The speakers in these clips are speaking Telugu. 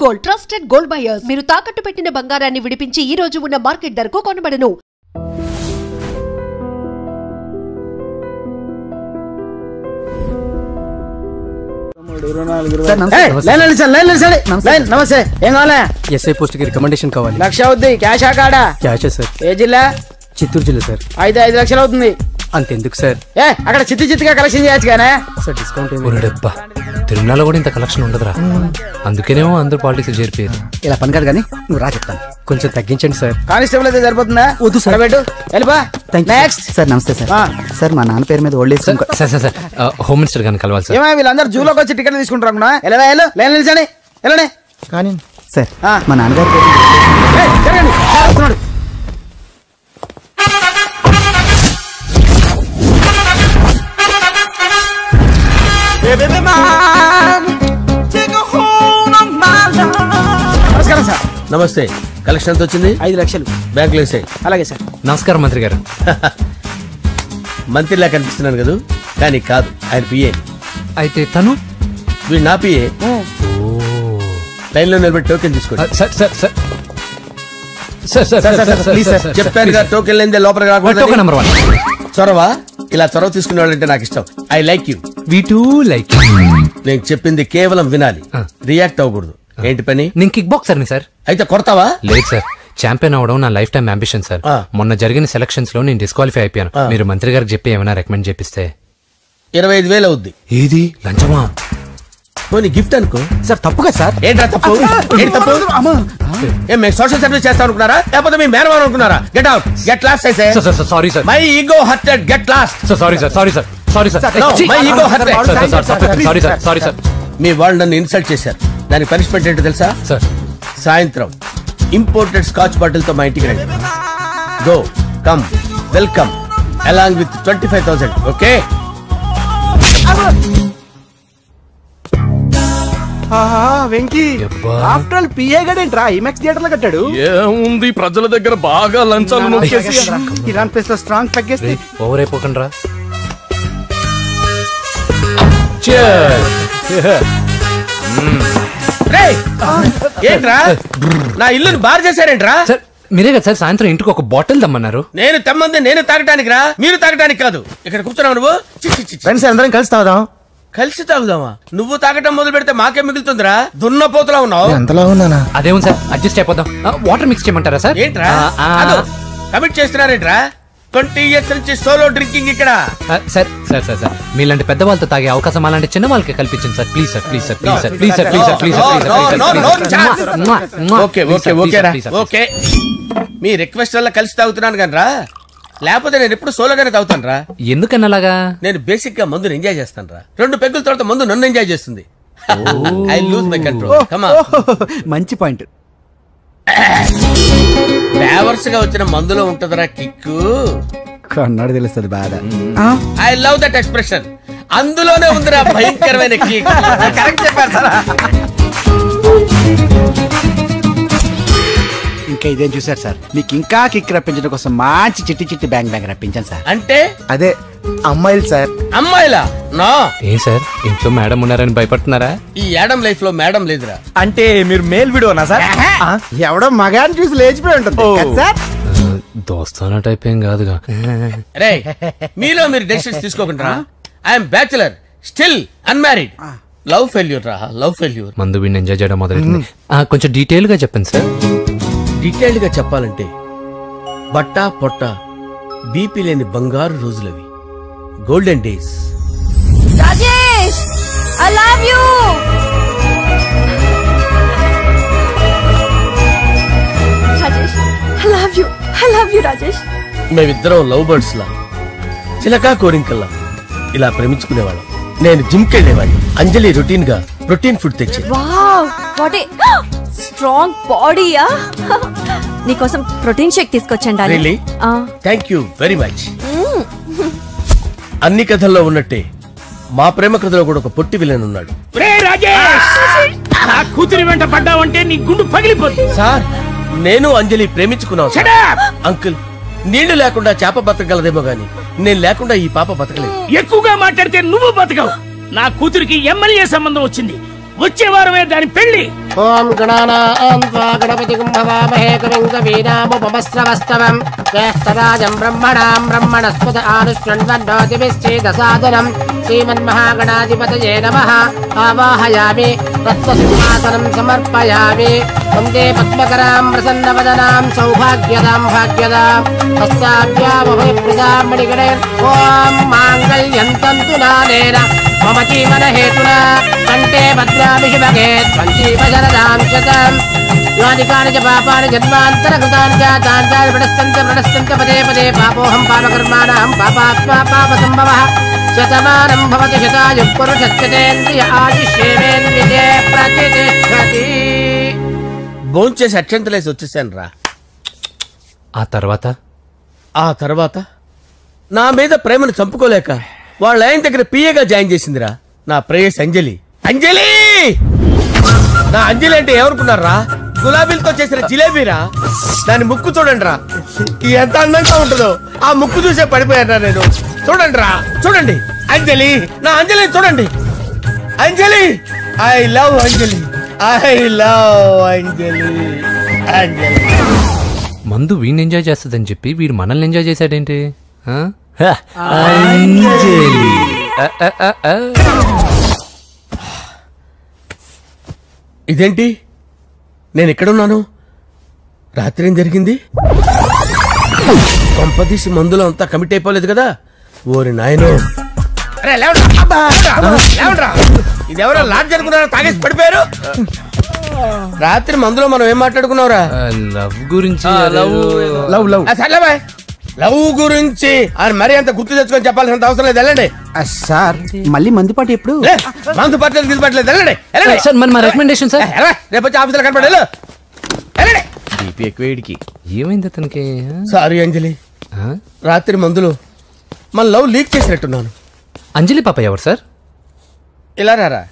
Gold, trusted gold buyers. మీరు తాకట్టు పెట్టిన బంగారాన్ని విడిపించి ఈ రోజు ఉన్న మార్కెట్ ధరకు కొనబడను. నమస్తే, ఏం కావాలి? ఎస్ఐ పోస్ట్ కి రికమెండేషన్ కావాలి. లక్ష అవుద్ది. క్యాషా కాడా? Cash sir. ఏ జిల్లా? చిత్తూరు జిల్లా సార్. 5 లక్షలు అవుతుంది. అంతెందుకు సార్? అక్కడ చిత్తుగా కలెక్షన్ చేయొచ్చు కానీ సార్ డిస్కౌంట్ తిరుమలలో కూడా ఇంత కలెక్షన్ ఉండదురా, అందుకేనేమో అందరూ పాలిటిక్స్ చేరిపోయారు. ఇలా పని కాదు కానీ నువ్వు రా చెప్తాను. కొంచెం తగ్గించండి సార్. కానిస్టేబుల్ అయితే సరిపోతుందా? వద్దు సార్, పెట్టు వెళ్ళిపా. Next sir. నమస్తే సార్. సార్ మా నాన్న పేరు మీద old age sir home minister గారిని కలవాలి సార్. ఏమో వీళ్ళందరూ జూలోకి వచ్చి టికెట్ తీసుకుంటారు. లైన్ నిలిచండి, వెళ్ళండి. కానీ సార్ మా నాన్నగారి పేరు వస్తున్నాడు. నమస్కారం సార్. నమస్తే. కలెక్షన్ ఎంత వచ్చింది? 5 లక్షలు. బ్యాంకులో వేసాయి. అలాగే సార్. నమస్కారం మంత్రి గారు. మంత్రిలా కనిపిస్తున్నాను కదా, కానీ కాదు, ఆయన పిఏ. అయితే తను వీడు నా పిఏ. లైన్ లో నిలబెట్టి టోకెన్ తీసుకోండి. చెప్పాను టోకెన్ లేదే లోపలికి రాకూడదు. నెంబర్ 1 చొరవ. ఇలా చొరవ తీసుకునే వాళ్ళంటే నాకు ఇష్టం. I like you. We two like. నేను చెప్పింది కేవలం వినాలి, రియాక్ట్ అవ్వకూడదు. ఏంటి పని? నేను కిక్ బాక్సర్ని సార్. అయితే కొడతావా? లేదు సార్, ఛాంపియన్ అవడం నా లైఫ్ టైం అంబిషన్ సార్. మొన్న జరిగిన సెలక్షన్స్ లో నేను డిస్క్వాలిఫై అయిపోయాను. మీరు మంత్రి గారికి చెప్పి ఏమైనా రికమెండ్ చేపిస్తే. 25,000 అవుద్ది. ఏది లంచమా? పోనీ గిఫ్ట్ అనుకో సార్. తప్పుగా సార్. ఏంట్రా తప్పు? ఏంటి తప్పు? మేము సోషల్ సర్వీస్ చేస్తాం అనుకున్నారా, లేకపోతే మీ మేనమాన్ అనుకున్నారా? Get out, get lost. అయితే sorry sir, my ego hurted, get lost. Sorry sir, sorry sir, sorry sir, my ego hurted. Sorry sir, sorry sir. మీ వాళ్ళు నన్ను ఇన్సల్ట్ చేశారు. దానికి పనిష్మెంట్ ఏంటో తెలుసా? సార్ సాయంత్రం ఇంపోర్టెడ్ స్కాచ్ బాటిల్ తో మా ఇంటికి రండి. Go come welcome along with 25,000. Okay? Venky after all PA గడేంట్రా ఇమెక్స్ థియేటర్ లో కట్టాడు. ఏముంది, ప్రజల దగ్గర బాగా లంచాలు నొక్కేసి ఇరాన్ ప్లేస్ లో స్ట్రాంగ్ తగ్గేస్తే ఓవర్ అయిపోకండి రా. ఏంట్రా నా ఇల్లుని బార్ చేశారేంట్రా? సార్ మీరే కదా సార్ సాయంత్రం ఇంటికి ఒక బాటిల్ దమ్మన్నారు. నేను తెమ్మంది నేను తాగటానికి రా, మీరు తాగటానికి కాదు. ఇక్కడ కూర్చున్నావు నువ్వు. ఫ్రెండ్స్ అందరం కలిసి తాగుదాం. కలిసి తాగుదామా? నువ్వు తాగటం మొదలు పెడితే మాకే మిగులుతుందిరా. దున్నపోతులా ఉన్నావు. ఎంతలా ఉన్నానా? అదేం సార్, అడ్జస్ట్ అయిపోదాం. వాటర్ మిక్స్ చేయమంటారా సార్? ఏంట్రా కమిట్ చేస్తున్నారేంట్రా? 20 years నుంచి సోలో డ్రింకింగ్ ఇక్కడ. సార్ సార్ సార్ సార్ మీలాంటి పెద్ద వాళ్ళతో తాగే అవకాశం అలాంటి చిన్న వాళ్ళకి కల్పించండి sir. Please sir, please sir, please sir, please sir, please sir, please sir. Okay okay okay okay. Me request వల్ల కలిసి తాగుతున్నాను కానీ రా, లేకపోతే నేను ఎప్పుడు సోలోగానే తాగుతాను రా. ఎందుకన్నా అలాగా? నేను బేసిక్ గా మందుని ఎంజాయ్ చేస్తాను రా. 2 పెగ్గుల తర్వాత మందు నన్ను ఎంజాయ్ చేస్తుంది. I lose my control. Come on. మంచి పాయింట్. ఫ్లేవర్స్ గా వచ్చిన మందులో ఉంటదరా కిక్కు. కన్నాడు తెలుస్తుంది బాధ. I love that expression. అందులోనే ఉందిరా భయంకరమైన కిక్. కరెక్ట్ చెప్పారు సార్. ఇంకా ఇదేం చూసారు సార్, మీకు ఇంకా కిక్ రప్పించడం కోసం మంచి చిట్టి చిట్టి బ్యాంగ్ బ్యాంగ్ రప్పించాను సార్. అంటే అదే అమ్మాయిలు సార్. అమ్మాయిలా? నా ఏం సార్ ఇంట్లో మేడం ఉన్నారని భయపడుతున్నారా? ఈ యాడమ్ లైఫ్ లో మేడం లేదురా. అంటే మీరు మేల్ వీడియోనా సార్? ఎవడో మగాన్ని చూసి లేచిపోయి ఉంటుంది సార్. దోస్తానా టైప్ ఏం కాదుగా. రే మీలో మీరు డెసిషన్స్ తీసుకోకుండా. I'm bachelor, still unmarried. Love failure రా, లవ్ ఫెయిల్యూర్. మందు వీడిని ఎంజాయ్ చేయడం మొదలైంది. కొంచెం డీటెయిల్ గా చెప్పండి సార్. డీటెయిల్డ్ గా చెప్పాలంటే బట్టా పొట్ట బీపీ లేని బంగారు రోజులవి, golden days. Rajesh, I love you. Rajesh, I love you. I love you, Rajesh. మేమిద్దరం లవ్ బర్డ్స్ లా, చిలకా కోరింకల్లా ఇలా ప్రేమించుకునేవాళ్ళం. నేను జిమ్ కెళ్ళేవాడిని. అంజలి రొటీన్ గా ప్రోటీన్ ఫుడ్ తెచ్చి. వావ్, వాట్ ఏ స్ట్రాంగ్ బాడీయా. నీకోసం ప్రోటీన్ షేక్ తీసుకొచ్చండి. Really? Thank you very much. అన్ని కథల్లో ఉన్నట్టే మా ప్రేమ కథలో కూడా ఒక పొట్టి విలన్ ఉన్నాడు. కూతురి వెంట పడ్డావంటే నీ గుండు పగిలిపోతుంది. సార్ నేను అంజలి ప్రేమించుకున్నావు. అంకుల్, నీళ్లు లేకుండా చేప బతకగలదేమో గాని నేను లేకుండా ఈ పాప బతకలేదు. ఎక్కువగా మాట్లాడితే నువ్వు బతకవు. నా కూతురికి ఎమ్మెల్యే సంబంధం వచ్చింది. వచ్చే వారమే దాని పెళ్లి. ఓం గణానాం త్వా గణపతిం భవామహే కవిం కవీనాముపమస్రవస్తవం జ్యేష్ఠరాజం బ్రహ్మణాం బ్రహ్మణస్పద ఆనుష్ణ్వన్నోతిభిశ్చేదసాదనం శ్రీమన్మహాగణాధిపతయే నమః. ఆవాహయామి తత్వసింహాసనం సమర్పయామి. వందే పద్మకరాం ప్రసన్నవదనాం సౌభాగ్యదాం భాగ్యదాం హస్తాభ్యామభయప్రదాం మణిగణే. ఓం మాంగళ్యం తంతునానేన మమ జీవన హేతునా కంటే భద్రామి శుభగే త్వంజీవశరదాం శతం. యాని కాని చ పాపాని జన్మాంతరకృతాని జాతాని ప్రణశ్యంత పదే పదే పాపోహం పాపకర్మాణం పాపాత్మా పాపసంభవః. శతమానం భవతి శతాయుః పురుషస్యేంద్రియ ఆయుష్యేంద్రియే ప్రతిష్ఠతి. భోంచేసి అక్షంతలేసి వచ్చేసాను రా. ఆ తర్వాత నా మీద ప్రేమను చంపుకోలేక వాళ్ళ ఆయన దగ్గర పిఏగా జాయిన్ చేసిందిరా నా ప్రేయస్ అంజలి. అంజలి నా అంజలి అంటే ఏమనుకున్నారా? గులాబీలతో చేసిన జిలేబీరా. దాని ముక్కు చూడండి రా, ఎంత అందంగా ఉంటుందో. ఆ ముక్కు చూసే పడిపోయారా నేను. చూడండి రా, చూడండి అంజలి, నా అంజలి చూడండి. Anjali, I love Anjali, I love Anjali. Anjali మందు వీడిని ఎంజాయ్ చేస్తుందని చెప్పి వీడు మనల్ని ఎంజాయ్ చేశాడేంటి? ఇదేంటి, నేను ఎక్కడున్నాను? రాత్రి ఏం జరిగింది? కొంపదీసి మందులో అంతా కమిట్ అయిపోలేదు కదా? ఓరి నాయనో, ఇదెవరో లాడ్జ్ అనుకున్నారా? తాగేసి పడిపోయారు. రాత్రి మందులో మనం ఏం మాట్లాడుకున్నావురా? లవ్ గురించి. లవ్ గురించి అని మరీ అంత గుర్తు తెచ్చుకొని చెప్పాల్సినంత అవసరం లేదు. వెళ్ళండి సార్. మళ్ళీ మందుపాటి ఎప్పుడు? మందు పట్టలేదు, గిల్లు పట్టలేదు. వెళ్ళండి సార్, మన రికమెండేషన్ సార్. రేపు వచ్చి ఆఫీసులో కనపడి వెళ్ళండి. ఏమైంది అతనికి? సారీ అంజలి, రాత్రి మందులో మన లవ్ లీక్ చేసినట్టున్నాను. అంజలి పాప ఎవరు సార్? ఇలా రారా.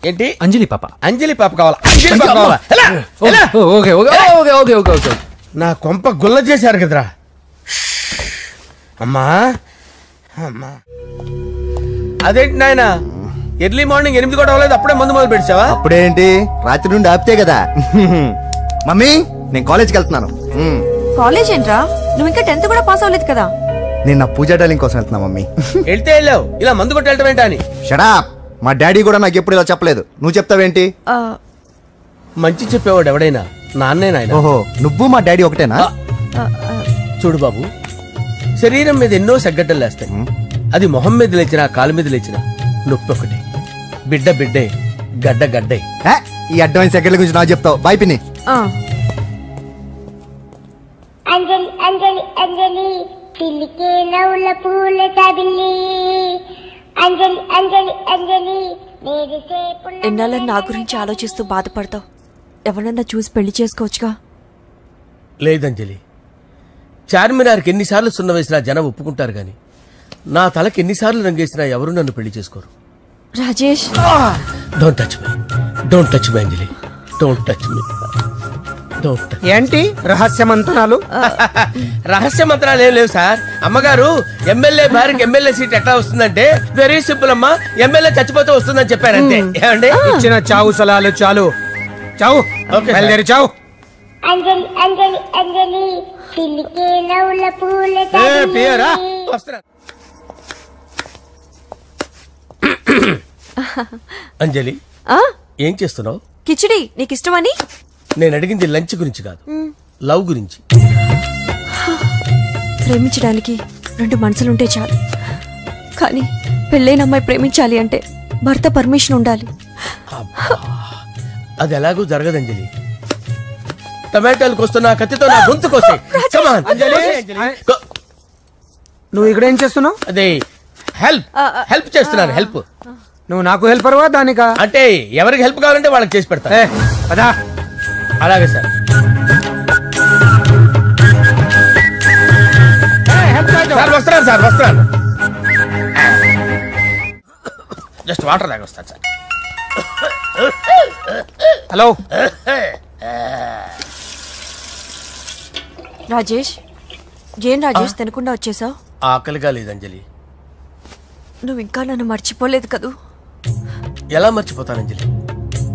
ఏంటి అంజలి పాప? అంజలి పాప కావాలా? అంజలి పాప కావాలా? Okay okay okay okay okay. నా కొంప గుల్ల చేశారు కదరా. అమ్మా అమ్మా, అదేంటి నాయన, ఎర్లీ మార్నింగ్ 8 కూడా అవ్వలేదు, అప్పుడే మందు మొదలు పెడిచావా? అప్పుడేంటి, రాత్రి నుండి ఆపితే కదా. మమ్మీ, నేను కాలేజ్కి వెళ్తున్నాను. కాలేజ్ ఏంట్రా? నువ్వు ఇంకా 10th కూడా పాస్ అవ్వలేదు కదా. నేను నా పూజా డాలింగ్ కోసం వెళ్తున్నా మమ్మీ. వెళ్తే వెళ్ళావు, ఇలా మందు కొట్టి వెళ్ళటం ఏంటా అని. షడా, మా డాడీ కూడా నాకు ఎప్పుడు ఇలా చెప్పలేదు. నువ్వు చెప్తావేంటి? మంచి చెప్పేవాడు ఎవడైనా నాన్నే నాయన. ఓహో, నువ్వు మా డాడీ ఒకటేనా? చూడు బాబు, శరీరం మీద ఎన్నో సగ్గడ్డలు లేస్తాయి. అది మొహం మీద లేచినా కాలు మీద లేచినా నొప్పి ఒకటి. బిడ్డ బిడ్డే, గడ్డ గడ్డే. ఈ అడ్వాన్స్ సెకండ్ల గురించి నాకు చెప్తావు. బాయ్ పిన్ని. అంజలి అంజలి అంజలి పిల్లికే నవ్వుల పూల తబిల్లి. అంజలి అంజలి అంజలి ఎన్నాళ్ళని నా గురించి ఆలోచిస్తూ బాధపడతావు? ఎవరన్నా చూసి పెళ్లి చేసుకోవచ్చుగా. లేదంజలి, చార్మినార్కి ఎన్నిసార్లు సున్న వేసినా జనం ఒప్పుకుంటారు గాని నా తలకి ఎన్నిసార్లు రంగేసినా ఎవరు నన్ను పెళ్లి చేసుకోరు. Rajesh, don't touch me, don't touch me Anjali, don't touch me. ఏంటి రహస్య మంత్రాలు? రహస్య మంత్రాలు ఏం లేవు సార్. అమ్మగారు ఎమ్మెల్యే భార్యకి ఎమ్మెల్యే సీట్ ఎట్లా వస్తుందంటే వెరీ సింపుల్ అమ్మా, ఎమ్మెల్యే చచ్చిపోతే వస్తుందని చెప్పారంటే. ఏమండి, ఇచ్చిన చావు సలాలు చాలు. చావు, బయలుదేరి చావు. అంజలి అంజలి అంజలి పిల్లికే నవ్వుల పూల తబిల్లి. అంజలి, ఏం చేస్తున్నావు? కిచిడి నీకు ఇష్టమని. నేను అడిగింది లంచ్ గురించి కాదు, లవ్ గురించి. ప్రేమించడానికి 2 మనసులుంటే చాలు, కానీ పెళ్ళైన అమ్మాయి ప్రేమించాలి అంటే భర్త పర్మిషన్ ఉండాలి. అది ఎలాగూ జరగదంజలి. టమాటాలు కోస్తున్నా కత్తితో నా గొంతు కోసే. నువ్వు ఇక్కడ ఏం చేస్తున్నావు? అదే హెల్ప్ చేస్తున్నాను. హెల్ప్. నువ్వు నాకు హెల్పర్వా దానికా? అంటే ఎవరికి హెల్ప్ కావాలంటే వాళ్ళకి చేసి పెడతా. అదా, అలాగే సార్. వస్తున్నాను సార్, వస్తున్నాను. జస్ట్ వాటర్ తాగి వస్తాను సార్. హలో రాజేష్. ఏం రాజేష్ తినకుండా వచ్చేసావు? ఆకలిగా లేదు అంజలి. నువ్వు ఇంకా నన్ను మర్చిపోలేదు కదూ? ఎలా మర్చిపోతాను అంజలి?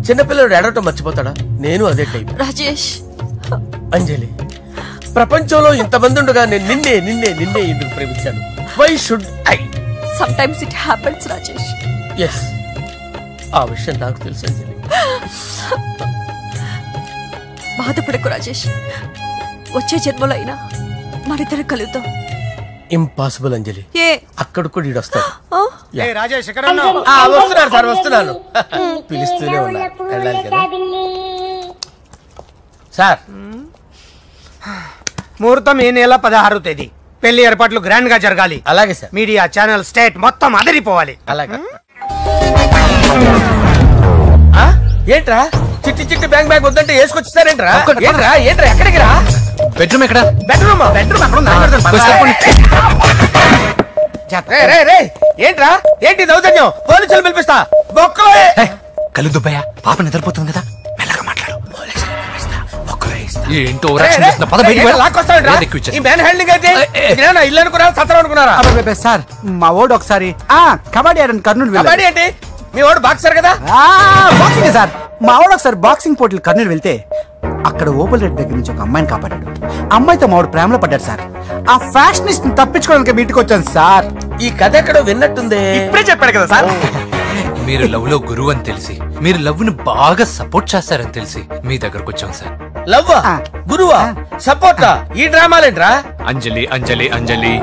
చిన్నపిల్లడు ఏడవటం మర్చిపోతాడా? నేను అదే టైప్. రాజేష్, అంజలి, ప్రపంచంలో ఇంతమంది ఉండగా నేను నిన్నే నిన్నే నిన్నే ఎందుకు ప్రేమించాను? Why should I? sometimes it happens Rajesh. Yes, ఆ విషయం నాకు తెలుసు అంజలి. బాధపడకు రాజేష్, వచ్చే జన్మలో అయినా మనిద్దరం కలుద్దాం. ఇంపాసిబుల్ అంజలి. ఏ అక్కడ కూడా ఈడు వస్తాడు. రాజేష్ వస్తున్నాను సార్, వస్తున్నాను. పిలుస్తూనే ఉన్నా, వెళ్ళాలి కదా సార్. ముహూర్తం ఈ నెల 16వ తేదీ. పెళ్లి ఏర్పాట్లు గ్రాండ్ గా జరగాలి. అలాగే సార్. మీడియా ఛానల్ స్టేట్ మొత్తం అదిరిపోవాలి. అలాగే. ఏంట్రా చిట్టి చిట్టి బ్యాంక్ బ్యాగ్ వద్దంటే వేసుకొచ్చేసారేంట్రా? ఏంట్రా ఏంట్రా ఎక్కడికి రా? బెడ్రూమ్ ఎక్కడ? బెడ్రూమ్ ఏంట్రా ఏంటి దౌర్జన్యం? పోలీసులు పిలిపిస్తా. కళ్ళు దుబ్బయ్య, పాప నిద్రపోతుంది కదా, మెల్లగా మాట్లాడు. ఏంటో ఇల్లు అనుకున్నారా, సత్రం అనుకున్నారా? సార్ మా ఓడు ఒకసారి కబడ్డీ ఆడని కర్నూలు కబడ్డీ ఏంటి? మీ వాడు బాక్సర్ కదా? Boxing sir. మా వాడు ఒకసారి బాక్సింగ్ పోటీలు కర్నూలు వెళ్తే అక్కడ ఓపెల్ రెడ్డి దగ్గర నుంచి ఒక అమ్మాయిని కాపాడాడు. అమ్మాయితో మావాడు ప్రేమలో పడ్డాడు సార్. ఆ ఫ్యాషనిస్ట్ తప్పించుకోవడానికి మీటికి వచ్చాను సార్. ఈ కథ ఎక్కడో విన్నట్టుంది. ఇప్పుడే చెప్పాడు కదా సార్. మీరు లవ్ లో గురువు అని తెలిసి, మీరు లవ్ ని బాగా సపోర్ట్ చేస్తారని తెలిసి మీ దగ్గరకు వచ్చాం సార్. లవ్వా, గురువా, సపోర్టా? ఈ డ్రామాలేంట్రా? అంజలి అంజలి అంజలి.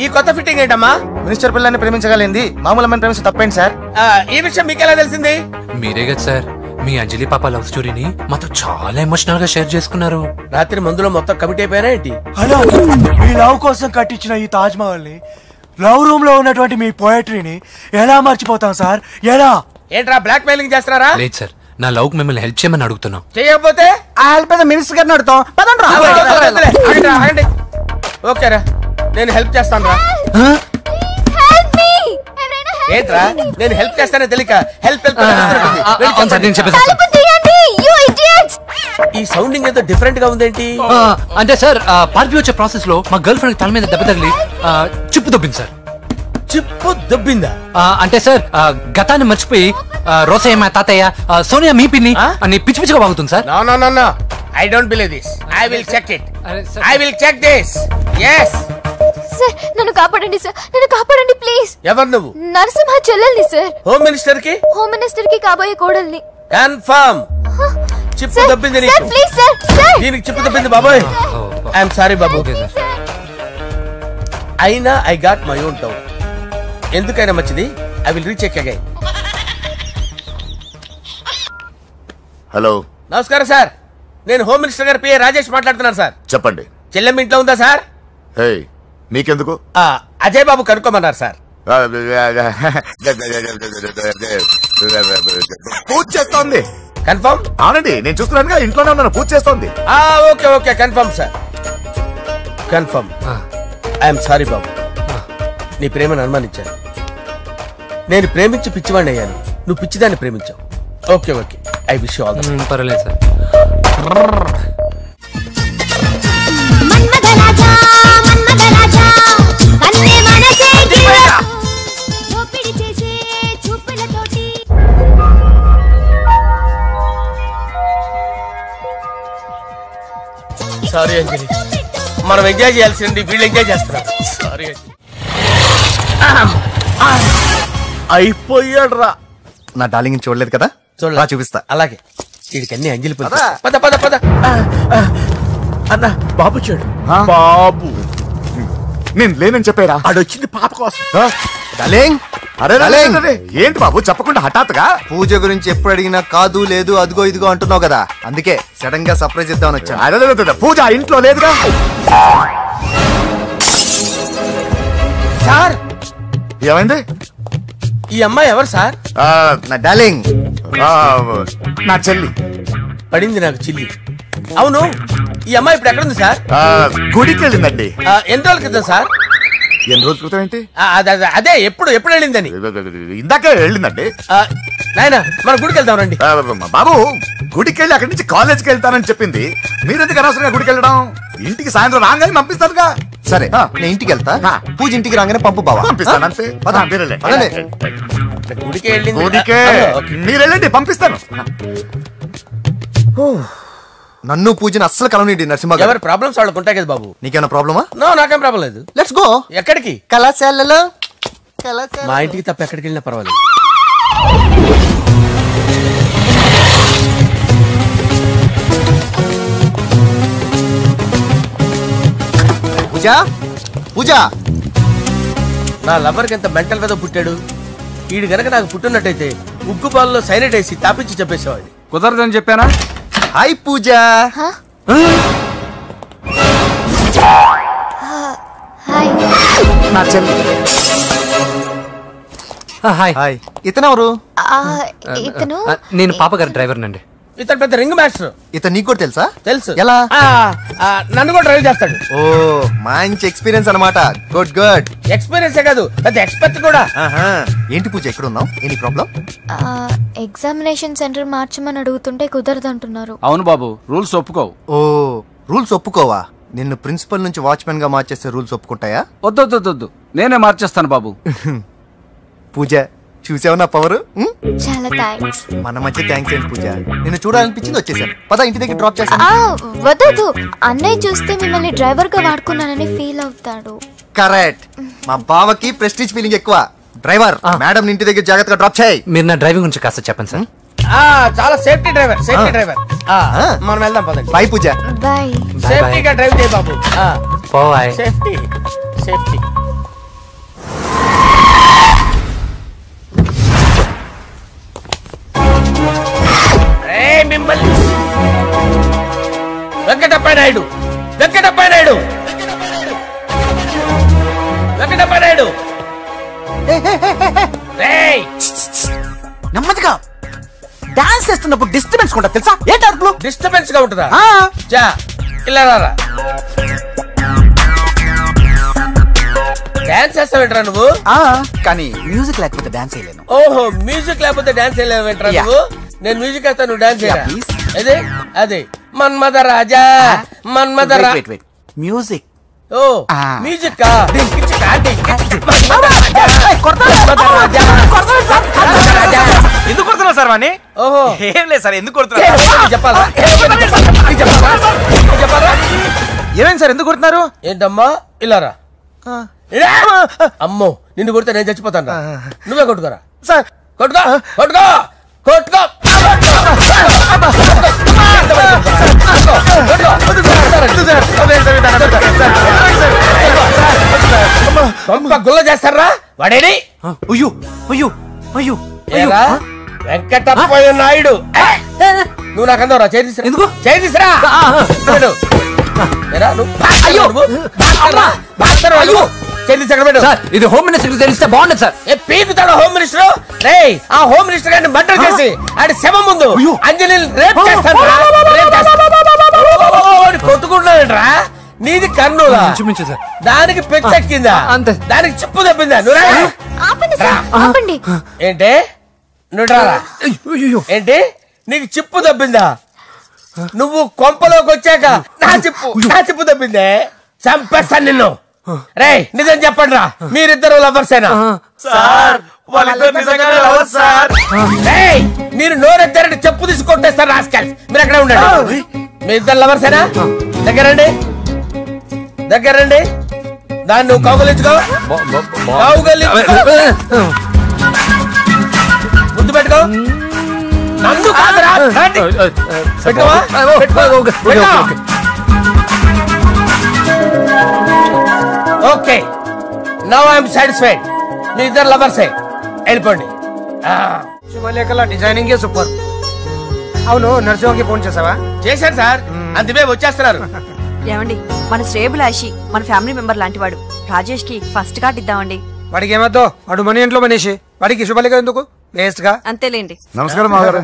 ఈ కొత్త ఫిట్టింగ్ ఏంటమ్మా? మినిస్టర్ పిల్లల్ని ప్రేమించగలిగింది మామూలు అమ్మని ప్రేమించి తప్పేంటి సార్? ఈ విషయం మీకెలా తెలిసింది? మీరే కదా సార్ మీ అంజలి పాప లవ్ స్టోరీని మాతో చాలా ఎమోషనల్ గా షేర్ చేసుకున్నారు. రాత్రి మందులో మొత్తం కమిట్ అయిపోయారా ఏంటి? హలో, మీ లవ్ కోసం కట్టించిన ఈ తాజ్ మహల్ ని, లవ్ రూమ్ లో ఉన్నటువంటి మీ పోయట్రీని ఎలా మర్చిపోతాం సార్? ఎలా? ఏంట్రా బ్లాక్ మెయిలింగ్ చేస్తున్నారా? లేదు సార్, నా లవ్ కి మిమ్మల్ని హెల్ప్ చేయమని అడుగుతున్నాం. చేయకపోతే ఆ హెల్ప్ మినిస్టర్ గారిని అడుగుతాం. ఓకేరా, నేను హెల్ప్ చేస్తాను రా. ఏంట్రా నేను హెల్ప్ చేస్తానే తెలియక హెల్ప్ ఈ సౌండింగ్ ఏదో డిఫరెంట్ గా ఉందేంటి? అంటే సార్ పార్టీ వచ్చే ప్రాసెస్ లో మా గర్ల్ ఫ్రెండ్ తల మీద దెబ్బ తగిలి చిప్పు దొబ్బింది సార్. చిప్పు దొబ్బిందా? అంటే సార్ గతాన్ని మర్చిపోయి రోసయ్య తాతయ్య సోనియా మీ పిన్ని అని పిచ్చి పిచ్చిగా వాగుతుంది sir. No I don't believe this. I will check it. I will check this. yes sir, నన్ను కాపాడండి సార్, నన్ను కాపాడండి ప్లీజ్. ఎవరు నువ్వు? నరసింహ చెల్లెల్ని సార్. హోమ్ మినిస్టర్ కి? హోమ్ మినిస్టర్ కి కాబోయే కోడల్ని. కన్ఫర్మ్. చిప్పు దొబ్బింది నీకు. ప్లీజ్ సార్, సార్ దీనికి చిప్పు దొబ్బింది బాబోయ్. ఐఎమ్ సారీ బాబు. అయినా I got my own doubt. ఎందుకైనా మంచిది, I will recheck again. Hello, నమస్కారం సార్. నేను హోమ్ మినిస్టర్ గారి పిఏ రాజేష్ మాట్లాడుతున్నాను సార్. చెప్పండి. చెల్లెమ్మ ఇంట్లో ఉందా సార్? హే, మీకెందుకు? అజయ్ బాబు కనుక్కోమన్నారు సార్. పూజ చేస్తోంది. కన్ఫర్మ్? అవునండి, నేను చూస్తున్నానుగా, ఇంట్లోనే ఉన్నాను, పూజ చేస్తోంది. Okay okay, confirm sir, confirm. I'm sorry బాబు, నీ ప్రేమను అనుమానించాను. నేను ప్రేమించి పిచ్చివాడిని అయ్యాను, నువ్వు పిచ్చిదాన్ని ప్రేమించావు. Okay okay, I wish you all the best. పర్లేదు సార్. సారీ అంజలి, మనం ఎంజాయ్ చేయాల్సింది వీళ్ళు ఎంజాయ్ చేస్తున్నారు. సారీ అంజలి. అయిపోయాడు రా. నా డార్లింగ్ చూడలేదు కదా, చూడలా, చూపిస్తా. అలాగే వీడికి అన్ని అంజలి పద పద పద. అన్న బాబు చూడు. బాబు నేను లేనని చెప్పారా? ఆడొచ్చింది పాప కోసం. డార్లింగ్, అరే ఏంటి బాబు చెప్పకుండా హఠాత్తుగా? పూజ గురించి ఎప్పుడు అడిగినా కాదు లేదు అదిగో ఇదిగో అంటున్నావు కదా, అందుకే సడన్ గా సర్ప్రైజ్ ఇద్దామని వచ్చా. అదే పూజ ఇంట్లో లేదుగా సార్. ఏమైంది? ఈ అమ్మాయి ఎవరు సార్? నా డార్లింగ్, నా చెల్లి. పడింది నాకు చిల్లి. అవును, ఈ అమ్మాయి ఇప్పుడు ఎక్కడుంది సార్? గుడికి వెళ్ళిందండి. ఎన్ని రోజుల క్రితం సార్? ఎన్ని రోజుల క్రితం ఏంటి? అదే ఎప్పుడు వెళ్ళిందని. ఇందాకే వెళ్ళిందండి. నాయనా మన గుడికి వెళ్దాం రండి. బాబు గుడికి వెళ్ళి అక్కడి నుంచి కాలేజ్కి వెళ్తానని చెప్పింది, మీరెందుకు అనవసరంగా గుడికి వెళ్ళడం? ఇంటికి సాయంత్రం రాగానే పంపిస్తానుగా. సరే నేను ఇంటికి వెళ్తా, పూజ ఇంటికి రాగానే పంపు బావా. పంపిస్తాను అంతే. గుడికి వెళ్ళింది. గుడికే మీరు వెళ్ళండి, పంపిస్తాను. నన్ను పూజను అస్సలు కలవనండి నరసింహ గారు. ఎవరి ప్రాబ్లమ్స్ వాళ్ళకు ఉంటాయి కదా బాబు. నీకేమైనా ప్రాబ్లమా? నో, నాకేం ప్రాబ్లం లేదు. Let's go. ఎక్కడికి? కళాశాలలో. మా ఇంటికి తప్ప ఎక్కడికి వెళ్ళినా పర్వాలేదు. పూజ, పూజ. నా లవర్కి ఎంత మెంటల్ మీద పుట్టాడు. వీడు గనక నాకు పుట్టినట్టయితే ఉగ్గు పాలలో సైనట్ వేసి తాపించి చెప్పేసేవాడిని. కుదరదని చెప్పానా? హాయ్ పూజ. హాయ్. ఇతనెవరు? ఇతను నేను పాప గారి డ్రైవర్ నండి. ఇతను పెద్ద రింగ్ మాస్టర్. ఇతను నీకు కూడా తెలుసా? తెలుసు. ఎలా? నన్ను కూడా డ్రైవ్ చేస్తాడు. ఓ మంచి ఎక్స్పీరియన్స్ అన్నమాట. Good good. ఎక్స్పీరియన్స్ కాదు, పెద్ద ఎక్స్పర్ట్ కూడా. ఏంటి పూజ ఎక్కడ ఉన్నావు? Any problem? ఎగ్జామినేషన్ సెంటర్ మార్చమని అడుగుతుంటే కుదరదంటున్నారు. అవును బాబు, రూల్స్ ఒప్పుకోవు. ఓ రూల్స్ ఒప్పుకోవా? నిన్ను ప్రిన్సిపల్ నుంచి వాచ్మెన్ గా మార్చేస్తే రూల్స్ ఒప్పుకుంటాయా? వద్దు, నేనే మార్చేస్తాను బాబు. పూజ చూసావు నా పవర్? చాలా థ్యాంక్స్. మన మధ్య థ్యాంక్స్ ఏంటి పూజ, నిన్ను చూడాలనిపించింది వచ్చేసాను. పద ఇంటి దగ్గర డ్రాప్ చేస్తాను. వద్దు, అన్నయ్య చూస్తే మిమ్మల్ని డ్రైవర్ గా వాడుకున్నానని ఫీల్ అవుతాడు. కరెక్ట్. మా బావకి ప్రెస్టీజ్ ఫీలింగ్ ఎక్కువ. డ్రైవర్, మేడం ఇంటి దగ్గర జాగ్రత్తగా డ్రాప్ చేయి. మీరు నా డ్రైవింగ్ గురించి కాస్త చెప్పండి సార్. చాలా సేఫ్టీ డ్రైవర్. మనం వెళ్దాం పదండి. బై పూజ. బాయ్. సేఫ్టీగా డ్రైవ్ చేయి బాబు. బాయ్. సేఫ్టీ. మిమ్మల్ని వెంకటప్ప నాయుడు. నెమ్మదిగా డాన్స్ చేస్తున్నప్పుడు డిస్టర్బెన్స్ కూడా తెలుసా? ఏంటి అరుపులు? డిస్టర్బెన్స్ గా ఉంటుందా? ఇలా రారా. డాన్స్ చేస్తావేంట్రా నువ్వు? కానీ మ్యూజిక్ లేకపోతే డాన్స్ చేయలేను. ఓహో, మ్యూజిక్ లేకపోతే డాన్స్ చేయలేవేంట్రా నువ్వు? నేను మ్యూజిక్ వేస్తాను, నువ్వు డాన్స్ చేయరా? అదే మన్మద రాజా. మ్యూజిక్. ఓ మ్యూజిక్. ఎందుకు కొడుతున్నావు సార్ వాణ్ణి? ఓహో ఏం లేదు సార్, ఎందుకు కొడుతున్నారు చెప్పాలా? ఏమైంది సార్, ఎందుకు కొడుతున్నారు? ఏంటమ్మా ఇలా రా. అమ్మో, నిన్ను కొడితే నేను చచ్చిపోతాను. నువ్వే కొట్టుకోరా సార్. కొట్టుకో. గుల్ల చేస్తారా వాడేని? వెంకటప్ప నాయుడు. నువ్వు నాకు అందరా చేతిరా. ఎందుకు చేతిరా? ఇది హోమ్ మినిస్టర్ తెలిస్తే బాగుండదు సార్. పీకుతాడు హోమ్ మినిస్టర్. ఆ హోమ్ మినిస్టర్ గారిని మర్డర్ చేసి ఆడి శవం ముందు అంజలి రేప్ చేస్తాను. కొట్టుకుంటున్నాడంట్రా. నీది కర్నూలా? దానికి పెచ్చెక్కిందా? దానికి చిప్పు తప్పిందా? ఏంటి నువ్వు రారా? ఏంటి నీకు చిప్పు తప్పిందా? నువ్వు కొంపలోకి వచ్చాక నా చిప్పు తప్పిందే. చంపేస్తాను నిన్ను. రేయ్ నిజం చెప్పండి రా, మీరిద్దరు లవర్సేనా? మీరు నోరెత్తారంటే చెప్పు తీసి కొట్టేస్తారు రాస్కల్స్. మీరు ఎక్కడ ఉండండి. మీ ఇద్దరు లవర్సేనా? దగ్గరండి. దాన్ని నువ్వు కౌగలించుకో. ముద్దు పెట్టుకో. నన్ను కాదురా. Okay, now I'm satisfied. మీ ఇద్దరు లవర్సే, వెళ్ళిపోండి. శుభలేఖల డిజైనింగ్ సూపర్. అవును, నరసింహకి ఫోన్ చేసావా? చేశాను సార్, అందుకే వచ్చేస్తున్నారు. ఏమండి, మన శ్రేయబులాషి మన ఫ్యామిలీ మెంబర్ లాంటి వాడు. రాజేష్ కి ఫస్ట్ కార్డ్ ఇద్దామండి. వాడికి ఏమద్దో, వాడు మన ఇంట్లో మనిషి. వాడికి శుభలేఖ ఎందుకు? వేస్ట్ గా. అంతేలేండి. నమస్కారం మాగారు.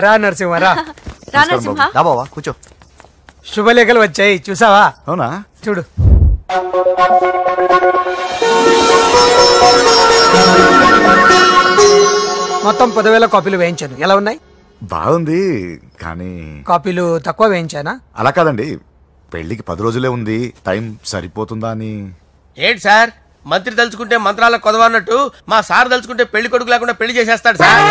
రా నరసింహ రా. నరసింహ బాబా కూర్చో. శుభలేఖలు వచ్చాయి, చూసావా? అవునా? చూడు. మొత్తం 10,000 కాపీలు వేయించాను. ఎలా ఉన్నాయి? బాగుంది, కానీ కాపీలు తక్కువ వేయించానా? అలా కాదండి, పెళ్లికి 10 రోజులే ఉంది, టైం సరిపోతుందా అని. ఏంటి సార్ మంత్రి తలుచుకుంటే మంత్రాలకు కొదవన్నట్టు మా సార్ తలుచుకుంటే పెళ్లి కొడుకు లేకుండా పెళ్లి చేసేస్తాడు సార్.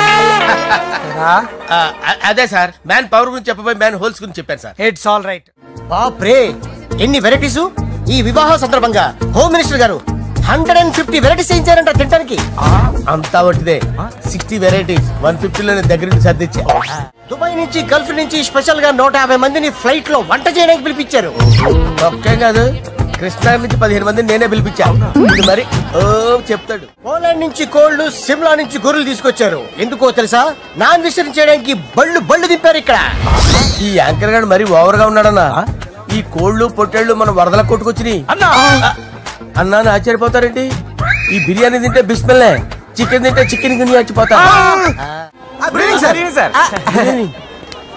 అదే సార్, మ్యాన్ పవర్ గురించి చెప్పబోయి మ్యాన్ హోల్స్ గురించి చెప్పాను సార్. It's all right. బాప్రే, ఎన్ని వెరైటీస్! ఈ వివాహ సందర్భంగా హోమ్ మినిస్టర్ గారు 150 వెరైటీస్ చేయించారంట తినడానికి. అంతా ఒకటిదే, 60 వెరైటీస్ 150లోనే దగ్గర నుంచి సర్దిచ్చా. దుబాయ్ నుంచి గల్ఫ్ నుంచి స్పెషల్ గా 150 మందిని ఫ్లైట్ లో వంట చేయడానికి పిలిపించారు. ఒక్కే కాదు, కృష్ణా నుంచి 15 మందిని నేనే పిలిపించాను. ఇది మరి ఓ చెప్తాడు. పోలాండ్ నుంచి కోళ్లు, సిమ్లా నుంచి గొర్రెలు తీసుకొచ్చారు. ఎందుకో తెలుసా? నాన్ వెజిటేరియన్ చేయడానికి బళ్ళు దింపారు ఇక్కడ. ఈ యాంకర్ గారు మరి ఓవర్ గా ఉన్నాడన్నా. ఈ కోళ్లు పొట్టేళ్లు మన వరదల కొట్టుకొచ్చినాయి అన్నా ఆశ్చర్యపోతారేంటి? ఈ బిర్యానీ తింటే బిస్మిల్లే, చికెన్ తింటే చికెన్ గిన్నె వచ్చిపోతా.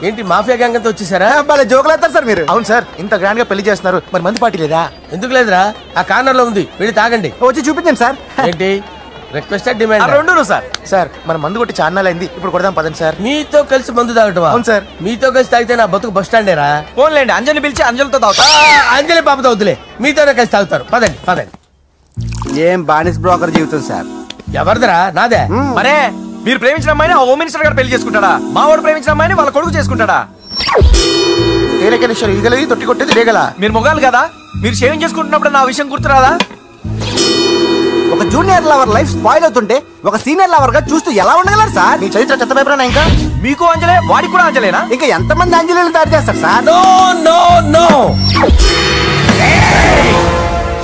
ఏంటి మాఫియా గ్యాంగ్ అంతా వచ్చేసారా? జోకులు వేస్తారు సార్ మీరు. అవును సార్, ఇంత గ్రాండ్ గా పెళ్లి చేస్తున్నారు, మరి మంది పార్టీ లేదా? ఎందుకు లేదురా, ఆ కార్నర్ లో ఉంది, వెళ్ళి తాగండి. వచ్చి చూపించండి సార్. ఏంటి రిక్వెస్ట్ డిమాండ్? రెండు సార్. సార్ మన మందు కొట్టి చాన్నాలు అయింది, ఇప్పుడు కొడదాం పదండి సార్. మీతో కలిసి మందు తాగటం? అవును సార్. మీతో కలిసి తాగితే నా బతుకు బస్ స్టాండేరా? ఫోన్లేండి, అంజలిని పిలిచి అంజలితో తాగుతా. అంజలి పాప తాగుతులే, మీతోనే కలిసి తాగుతారు. పదండి పదండి. ఏం బానిస్ బ్రోకర్ జీవితం సార్. ఎవరిదిరా? నాదే. మరే మీరు ప్రేమించిన అమ్మాయిని హోమ్ మినిస్టర్ గారు పెళ్లి చేసుకుంటాడా? మా వాడు ప్రేమించిన అమ్మాయిని వాళ్ళ కొడుకు చేసుకుంటాడా? ఈగలది తొట్టి కొట్టేది రేగల. మీరు మొగాలు కదా, మీరు షేవింగ్ చేసుకుంటున్నప్పుడు నా విషయం గుర్తురాదా? ఒక జూనియర్ లవర్ లైఫ్ స్పాయిల్ అవుతుంటే ఒక సీనియర్ లవర్ గా చూస్తూ ఎలా ఉండగలరు సార్? మీ చరిత్ర చెత్త పేపరేనా? ఇంకా మీకు అంజలే, వాడికి కూడా అంజలేనా? ఇంకా ఎంతమంది అంజలీలు తయారు చేస్తారు sir? No no no,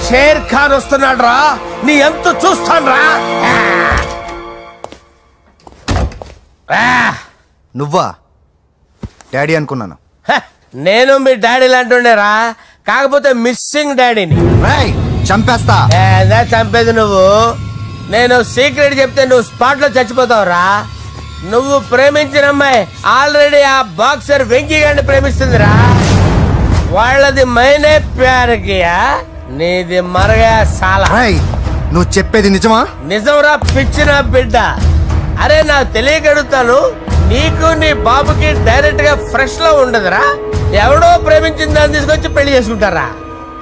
Sher Khan వస్తున్నాడు రా, నీ ఎంత చూస్తాను రా. నువ్వా డాడీ అనుకున్నాను. నేను మీ డాడీ లాంటిరా, కాకపోతే మిస్సింగ్ డాడీని. చంపేస్తా. చంపేది నువ్వు. నేను సీక్రెట్ చెప్తే నువ్వు స్పాట్ లో చచ్చిపోతావురా. నువ్వు ప్రేమించిన అమ్మాయి ఆల్రెడీ ఆ బాక్సర్ వెంకీ గారిని ప్రేమిస్తుందిరా. వాళ్ళది మైనే ప్యార్ కియా, నీది మరగా సాలా. నువ్వు చెప్పేది నిజమా? నిజంరా పిచ్చిన బిడ్డ. అరే నాకు తెలియగడుగుతాను, నీకు నీ బాబుకి డైరెక్ట్ గా ఫ్రెష్ లో ఉండదురా. ఎవడో ప్రేమించిన దాన్ని తీసుకొచ్చి పెళ్లి చేసుకుంటారా?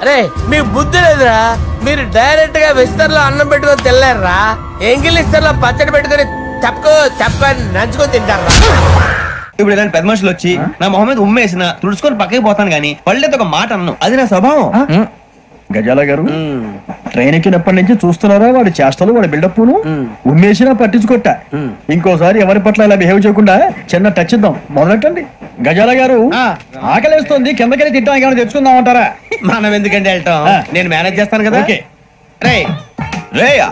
అరే మీ బుద్ధి లేదురా. మీరు డైరెక్ట్ గా విస్తర్లో అన్నం పెట్టుకొని తినలేరురా. ఎంగిల్ ఇస్తర్లో పచ్చడి పెట్టుకొని తప్పని నంచుకొని తింటారా? ఇప్పుడు ఇలాంటి పెద్ద మనుషులు వచ్చి నా మొహం మీద ఉమ్మేసిన తుడుచుకొని పక్కకి పోతాను గానీ పళ్ళేతో ఒక మాట అన్ను, అది నా స్వభావం. గజాల గారు ట్రైన్ ఎక్కినప్పటి నుంచి చూస్తున్నారా వాడి చేష్టలు, వాడి బిల్డప్ ఉమ్మేసినా పట్టించుకోట. ఇంకోసారి ఎవరి పట్ల ఇలా బిహేవ్ చేయకుండా చిన్న టచ్ ఇద్దాం, మొదలెట్టండి. గజాల గారు ఆకలేస్తుంది, కిందకెళ్ళి తింటానికి ఏమైనా తెచ్చుకుందాం అంటారా? మనం ఎందుకంటే వెళ్ళటం, నేను మేనేజ్ చేస్తాను కదా. ఓకే రే రేయా